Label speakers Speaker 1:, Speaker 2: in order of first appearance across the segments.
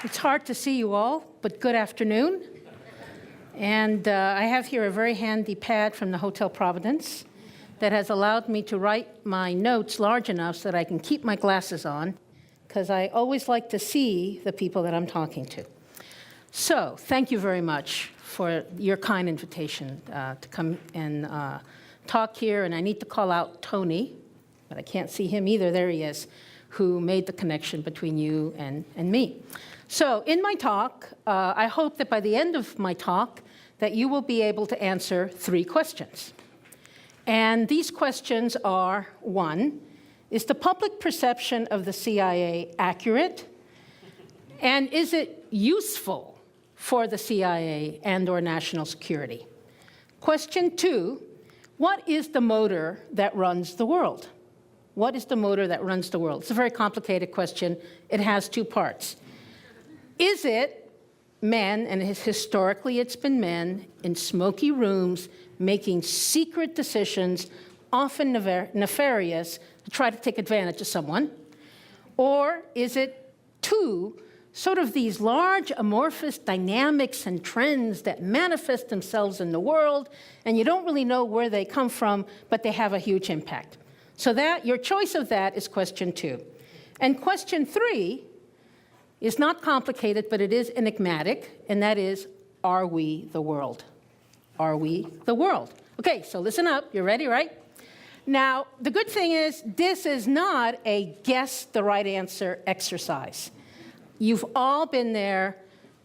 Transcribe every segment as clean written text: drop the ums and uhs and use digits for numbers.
Speaker 1: It's hard to see you all, but good afternoon. And I have here a very handy pad from the Hotel Providence that has allowed me to write my notes large enough so that I can keep my glasses on, because I always like to see the people that I'm talking to. So thank you very much for your kind invitation to come and talk here. And I need to call out Tony, but I can't see him either. There he is, who made the connection between you and me. So in my talk, I hope that by the end of my talk, that you will be able to answer 3 questions. And these questions are, 1, is the public perception of the CIA accurate? And is it useful for the CIA and/or national security? Question 2, what is the motor that runs the world? What is the motor that runs the world? It's a very complicated question. It has 2 parts. Is it men, and historically it's been men, in smoky rooms making secret decisions, often nefarious, to try to take advantage of someone? Or is it 2, sort of these large amorphous dynamics and trends that manifest themselves in the world, and you don't really know where they come from, but they have a huge impact? So that, your choice of that is question 2. And question 3 is not complicated, but it is enigmatic, and that is, are we the world? Are we the world? Okay, so listen up. You're ready, right? Now, the good thing is, this is not a guess the right answer exercise. You've all been there.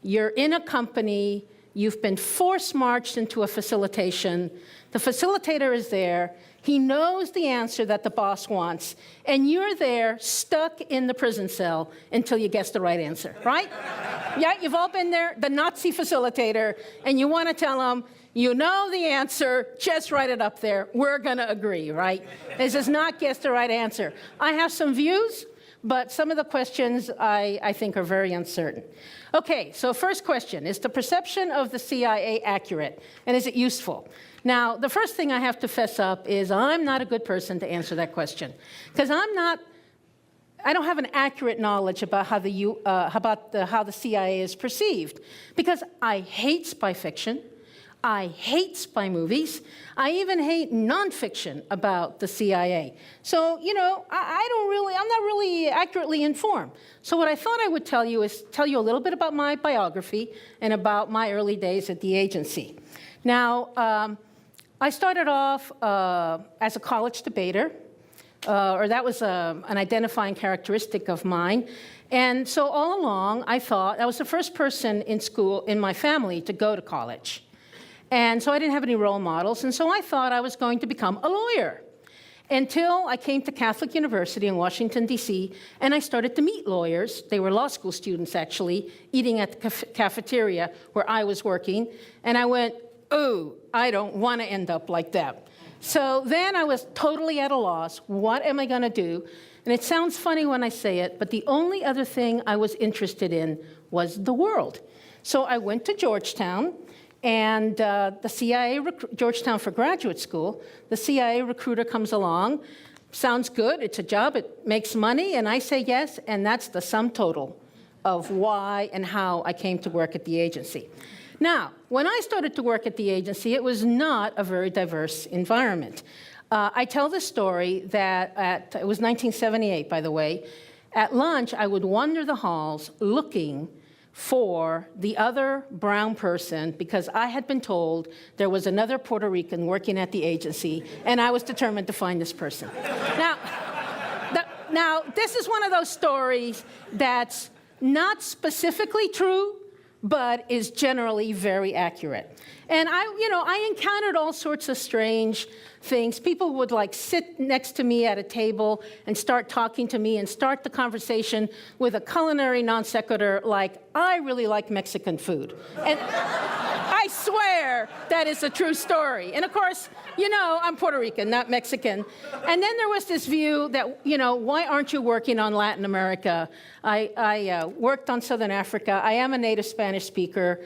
Speaker 1: You're in a company. You've been force-marched into a facilitation. The facilitator is there. He knows the answer that the boss wants, and you're there stuck in the prison cell until you guess the right answer, right? Yeah, you've all been there, the Nazi facilitator, and you want to tell him, you know the answer, just write it up there. We're going to agree, right? This is not guess the right answer. I have some views, but some of the questions I think are very uncertain. Okay, so first question, is the perception of the CIA accurate, and is it useful? Now, the first thing I have to fess up is I'm not a good person to answer that question, because I don't have an accurate knowledge about how the CIA is perceived, because I hate spy fiction. I hate spy movies. I even hate nonfiction about the CIA. So, you know, I'm not really accurately informed. So what I thought I would tell you is tell you a little bit about my biography and about my early days at the agency. Now, I started off as a college debater, or that was an identifying characteristic of mine. And so all along, I thought I was the first person in school, in my family, to go to college. And so I didn't have any role models, and so I thought I was going to become a lawyer until I came to Catholic University in Washington, D.C., and I started to meet lawyers. They were law school students, actually, eating at the cafeteria where I was working, and I went, oh, I don't want to end up like that. So then I was totally at a loss. What am I going to do? And it sounds funny when I say it, but the only other thing I was interested in was the world. So I went to Georgetown, and the CIA, Georgetown for graduate school, the CIA recruiter comes along. Sounds good, it's a job, it makes money, and I say yes, and that's the sum total of why and how I came to work at the agency. Now, when I started to work at the agency, it was not a very diverse environment. I tell the story that it was 1978, by the way. At lunch, I would wander the halls looking for the other brown person, because I had been told there was another Puerto Rican working at the agency, and I was determined to find this person. Now, this is one of those stories that's not specifically true, but is generally very accurate. And I encountered all sorts of strange things. People would sit next to me at a table and start talking to me and start the conversation with a culinary non sequitur like, I really like Mexican food. And I swear that is a true story. And of course, I'm Puerto Rican, not Mexican. And then there was this view that, why aren't you working on Latin America? I worked on Southern Africa. I am a native Spanish speaker.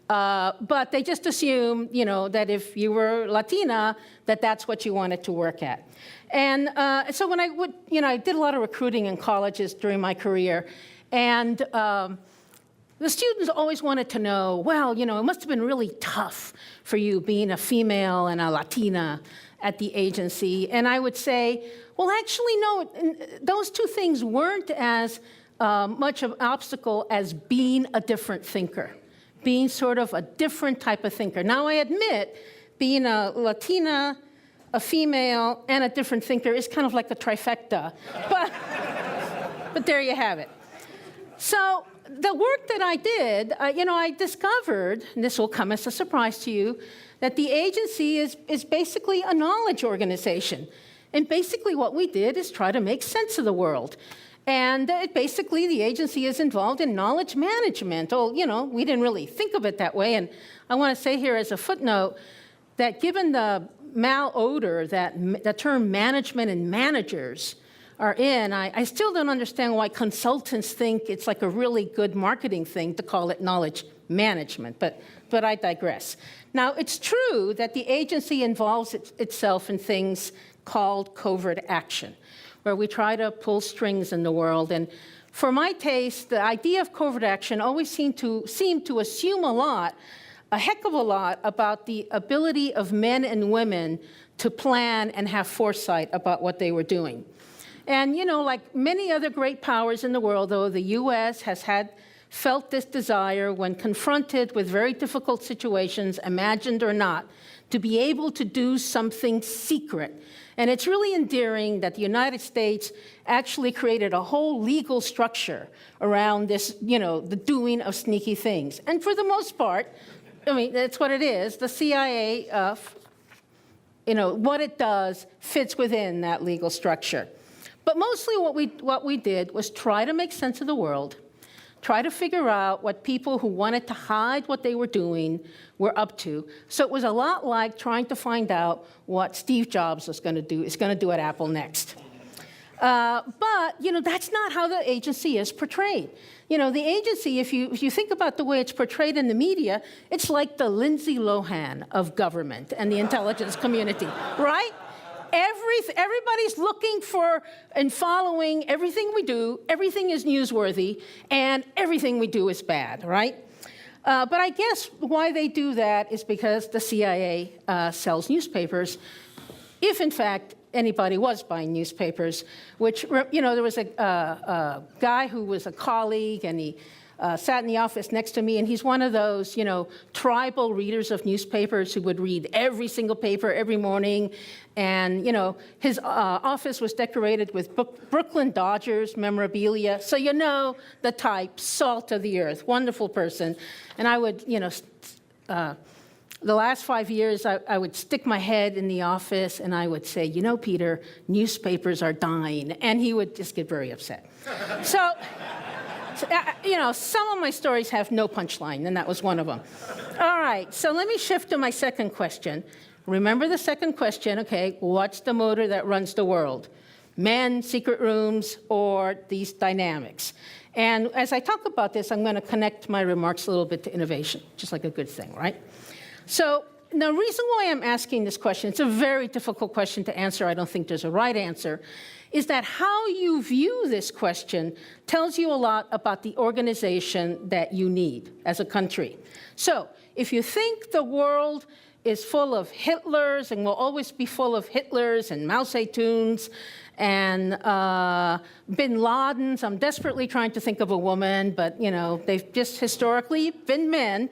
Speaker 1: But they just assumed, that if you were Latina, that's what you wanted to work at. And so when I did a lot of recruiting in colleges during my career. And the students always wanted to know, well, it must have been really tough for you being a female and a Latina at the agency. And I would say, well, actually, no, those two things weren't as much of an obstacle as being a different thinker, being sort of a different type of thinker. Now, I admit, being a Latina, a female, and a different thinker is kind of like a trifecta, but there you have it. So the work that I did, I discovered, and this will come as a surprise to you, that the agency is basically a knowledge organization. And basically what we did is try to make sense of the world. And basically the agency is involved in knowledge management. Oh, we didn't really think of it that way. And I want to say here as a footnote that given the malodor that the term management and managers are in, I still don't understand why consultants think it's like a really good marketing thing to call it knowledge management, but I digress. Now, it's true that the agency involves itself in things called covert action, where we try to pull strings in the world. And for my taste, the idea of covert action always seemed to assume a heck of a lot about the ability of men and women to plan and have foresight about what they were doing. And, like many other great powers in the world, though, the U.S. has felt this desire when confronted with very difficult situations, imagined or not, to be able to do something secret. And it's really endearing that the United States actually created a whole legal structure around this, the doing of sneaky things. And for the most part, that's what it is. The CIA, what it does fits within that legal structure. But mostly what we did was try to make sense of the world, try to figure out what people who wanted to hide what they were doing were up to. So it was a lot like trying to find out what Steve Jobs is going to do at Apple next. But, that's not how the agency is portrayed. The agency, if you think about the way it's portrayed in the media, it's like the Lindsay Lohan of government and the intelligence community, right? Everybody's looking for and following everything we do. Everything is newsworthy, and everything we do is bad, right? But I guess why they do that is because the CIA sells newspapers, if in fact anybody was buying newspapers, which, there was a guy who was a colleague, and he sat in the office next to me, and he's one of those, tribal readers of newspapers who would read every single paper every morning. And, his office was decorated with Brooklyn Dodgers memorabilia. So the type, salt of the earth, wonderful person. And I would, the last 5 years, I would stick my head in the office and I would say, Peter, newspapers are dying. And he would just get very upset. So, some of my stories have no punchline, and that was one of them. All right, so let me shift to my second question. Remember the second question, okay, what's the motor that runs the world? Men, secret rooms, or these dynamics? And as I talk about this, I'm going to connect my remarks a little bit to innovation, just like a good thing, right? So the reason why I'm asking this question, it's a very difficult question to answer. I don't think there's a right answer, is that how you view this question tells you a lot about the organization that you need as a country. So if you think the world is full of Hitlers and will always be full of Hitlers and Mao Zedongs and bin Ladens, I'm desperately trying to think of a woman, but they've just historically been men.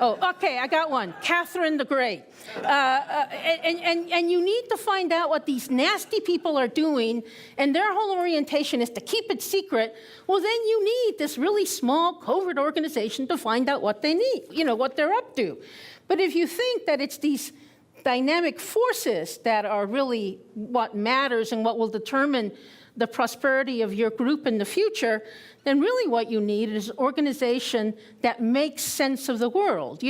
Speaker 1: Oh, okay, I got one. Catherine the Great. And you need to find out what these nasty people are doing, and their whole orientation is to keep it secret. Well, then you need this really small covert organization to find out what they need, what they're up to. But if you think that it's these dynamic forces that are really what matters and what will determine the prosperity of your group in the future, then really what you need is an organization that makes sense of the world.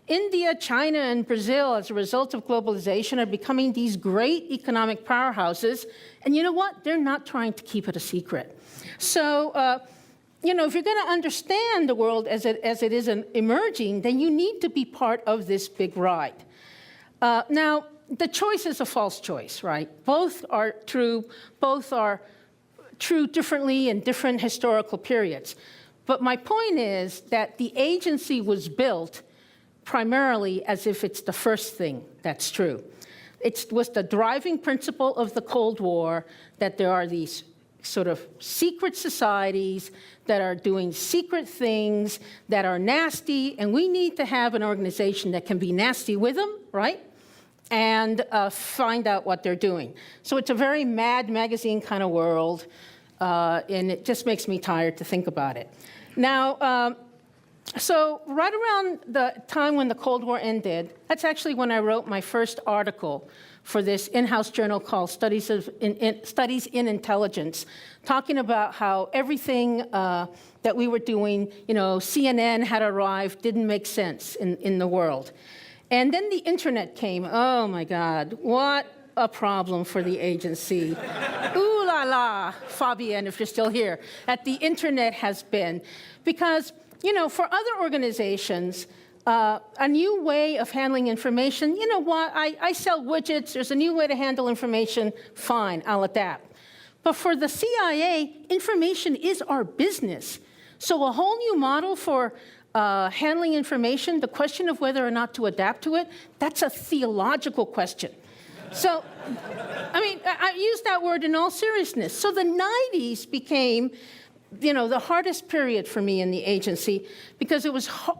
Speaker 1: India, China, and Brazil, as a result of globalization, are becoming these great economic powerhouses. And you know what? They're not trying to keep it a secret. So, if you're going to understand the world as it is emerging, then you need to be part of this big ride. Now, the choice is a false choice, right? Both are true differently in different historical periods. But my point is that the agency was built primarily as if it's the first thing that's true. It was the driving principle of the Cold War that there are these sort of secret societies that are doing secret things that are nasty, and we need to have an organization that can be nasty with them, right? And find out what they're doing. So it's a very Mad Magazine kind of world, and it just makes me tired to think about it. Now, so right around the time when the Cold War ended, that's actually when I wrote my first article for this in-house journal called Studies in Intelligence, talking about how everything that we were doing, CNN had arrived, didn't make sense in the world. And then the internet came. Oh my God, what a problem for the agency. Ooh la la, Fabienne, if you're still here, that the internet has been. Because, for other organizations, a new way of handling information, you know what, I sell widgets, there's a new way to handle information, fine, I'll adapt. But for the CIA, information is our business. So a whole new model for handling information, the question of whether or not to adapt to it, that's a theological question. So, I use that word in all seriousness. So the 90s became, the hardest period for me in the agency because it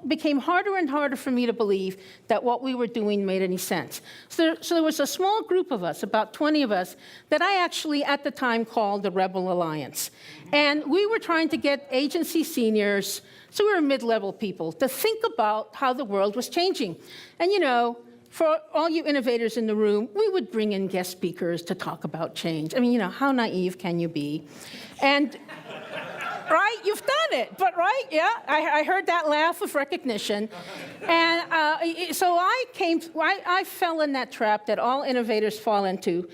Speaker 1: became harder and harder for me to believe that what we were doing made any sense. So there was a small group of us, about 20 of us, that I actually at the time called the Rebel Alliance. And we were trying to get agency seniors, so we were mid-level people, to think about how the world was changing. And for all you innovators in the room, we would bring in guest speakers to talk about change. How naive can you be? And right, you've done it, but right, yeah, I heard that laugh of recognition. And so I fell in that trap that all innovators fall into,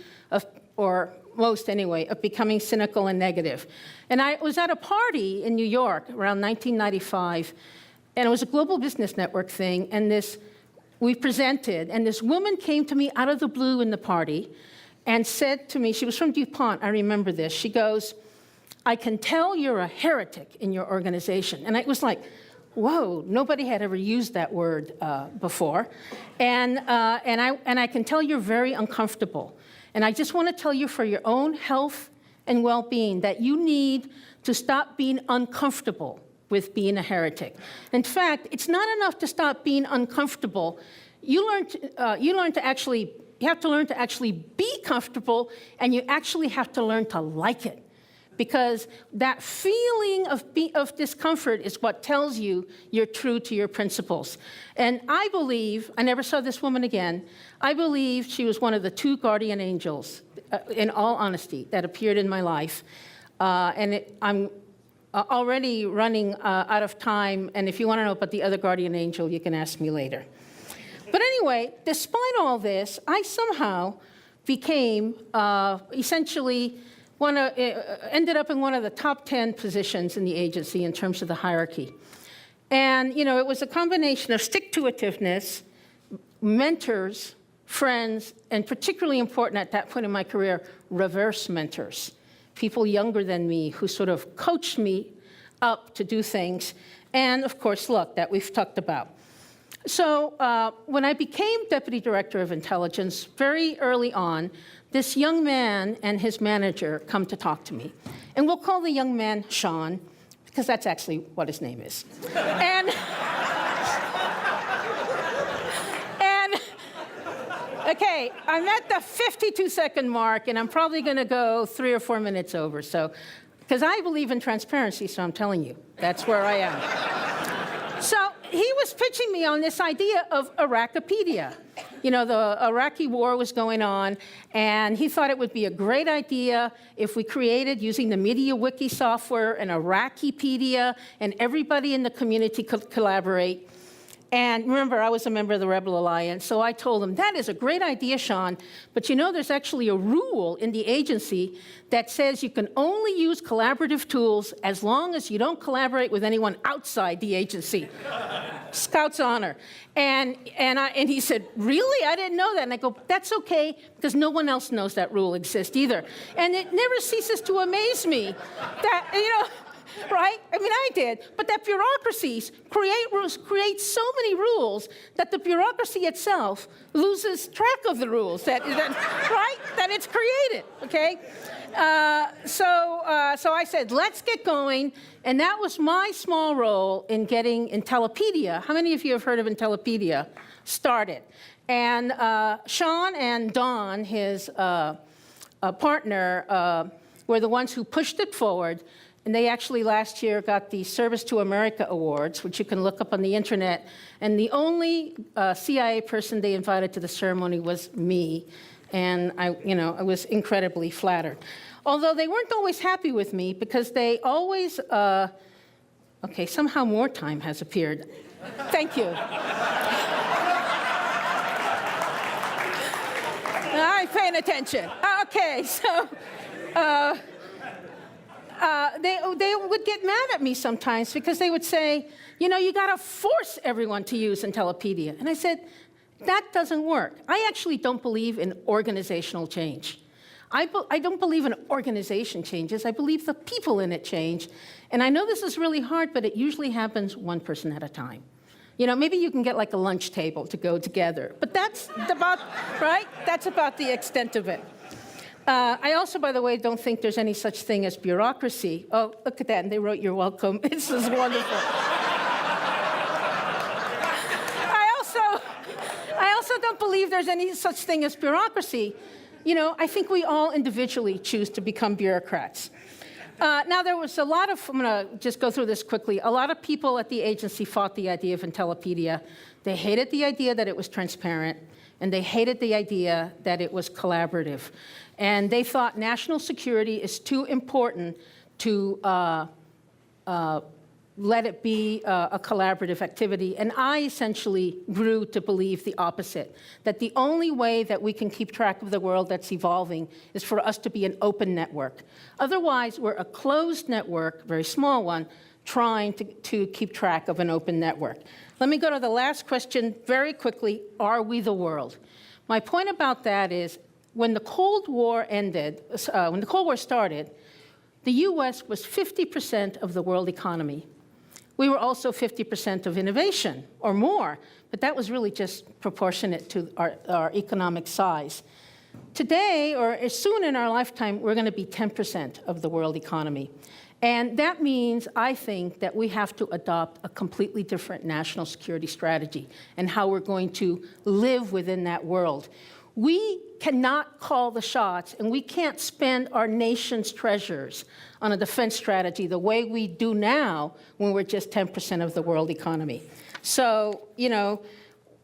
Speaker 1: or most anyway, of becoming cynical and negative. And I was at a party in New York around 1995, and it was a global business network thing, and we presented, and this woman came to me out of the blue in the party and said to me, she was from DuPont, I remember this, she goes, "I can tell you're a heretic in your organization." And I was like, whoa, nobody had ever used that word before. And I can tell you're very uncomfortable. And I just want to tell you for your own health and well-being that you need to stop being uncomfortable with being a heretic. In fact, it's not enough to stop being uncomfortable. You have to learn to actually be comfortable, and you actually have to learn to like it. Because that feeling of discomfort is what tells you you're true to your principles. And I believe, I never saw this woman again, I believe she was one of the 2 guardian angels, in all honesty, that appeared in my life. I'm already running out of time, and if you want to know about the other guardian angel, you can ask me later. But anyway, despite all this, I somehow became essentially ended up in one of the top 10 positions in the agency in terms of the hierarchy. And, it was a combination of stick-to-itiveness, mentors, friends, and particularly important at that point in my career, reverse mentors, people younger than me who sort of coached me up to do things, and, of course, luck that we've talked about. So when I became Deputy Director of Intelligence, very early on, this young man and his manager come to talk to me. And we'll call the young man Sean, because that's actually what his name is. and okay, I'm at the 52-second mark, and I'm probably going to go 3 or 4 minutes over. So, because I believe in transparency, so I'm telling you, that's where I am. So he was pitching me on this idea of Irakopedia. The Iraqi war was going on, and he thought it would be a great idea if we created, using the MediaWiki software, an Irakipedia, and everybody in the community could collaborate. And remember, I was a member of the Rebel Alliance, so I told him, that is a great idea, Sean, but there's actually a rule in the agency that says you can only use collaborative tools as long as you don't collaborate with anyone outside the agency. Scout's honor. And he said, really? I didn't know that. And I go, that's okay, because no one else knows that rule exists either. And it never ceases to amaze me that, right? I mean, I did. But that bureaucracies create so many rules that the bureaucracy itself loses track of the rules right? That it's created, okay? So I said, let's get going. And that was my small role in getting Intellipedia. How many of you have heard of Intellipedia? Started. And Sean and Don, his partner, were the ones who pushed it forward. And they actually last year got the Service to America Awards, which you can look up on the internet. And the only CIA person they invited to the ceremony was me. And I was incredibly flattered. Although they weren't always happy with me because they always, okay, somehow more time has appeared. Thank you. I'm paying attention. Okay, so they would get mad at me sometimes because they would say, you got to force everyone to use Intellipedia. And I said, that doesn't work. I actually don't believe in organizational change. I don't believe an organization changes. I believe the people in it change. And I know this is really hard, but it usually happens one person at a time. Maybe you can get like a lunch table to go together. But that's about, right? That's about the extent of it. I also, by the way, don't think there's any such thing as bureaucracy. Oh, look at that. And they wrote, "You're welcome." This is wonderful. I also don't believe there's any such thing as bureaucracy. I think we all individually choose to become bureaucrats. Now, there was a lot of, I'm going to just go through this quickly. A lot of people at the agency fought the idea of Intellipedia. They hated the idea that it was transparent, and they hated the idea that it was collaborative. And they thought national security is too important to let it be a collaborative activity. And I essentially grew to believe the opposite, that the only way that we can keep track of the world that's evolving is for us to be an open network. Otherwise, we're a closed network, very small one, trying to keep track of an open network. Let me go to the last question very quickly. Are we the world? My point about that is when the Cold War ended, when the Cold War started, the US was 50% of the world economy. We were also 50% of innovation, or more, but that was really just proportionate to our economic size. Today, or soon in our lifetime, we're going to be 10% of the world economy. And that means, I think, that we have to adopt a completely different national security strategy and how we're going to live within that world. We cannot call the shots, and we can't spend our nation's treasures on a defense strategy the way we do now when we're just 10% of the world economy. So,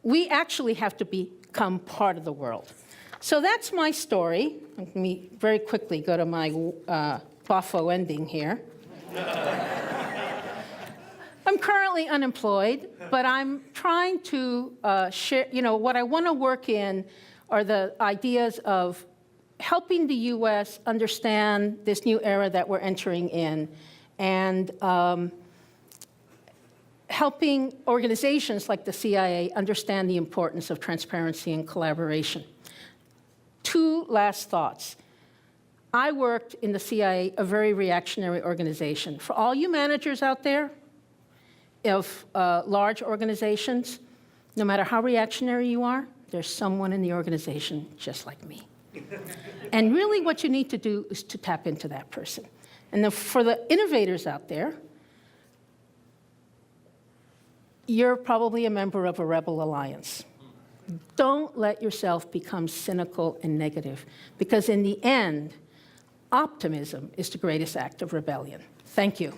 Speaker 1: we actually have to become part of the world. So that's my story. Let me very quickly go to my Buffo ending here. I'm currently unemployed, but I'm trying to share, what I want to work in are the ideas of helping the U.S. understand this new era that we're entering in, and helping organizations like the CIA understand the importance of transparency and collaboration. Two last thoughts. I worked in the CIA, a very reactionary organization. For all you managers out there of large organizations, no matter how reactionary you are, there's someone in the organization just like me. And really what you need to do is to tap into that person. And then for the innovators out there, you're probably a member of a rebel alliance. Don't let yourself become cynical and negative, because in the end, optimism is the greatest act of rebellion. Thank you.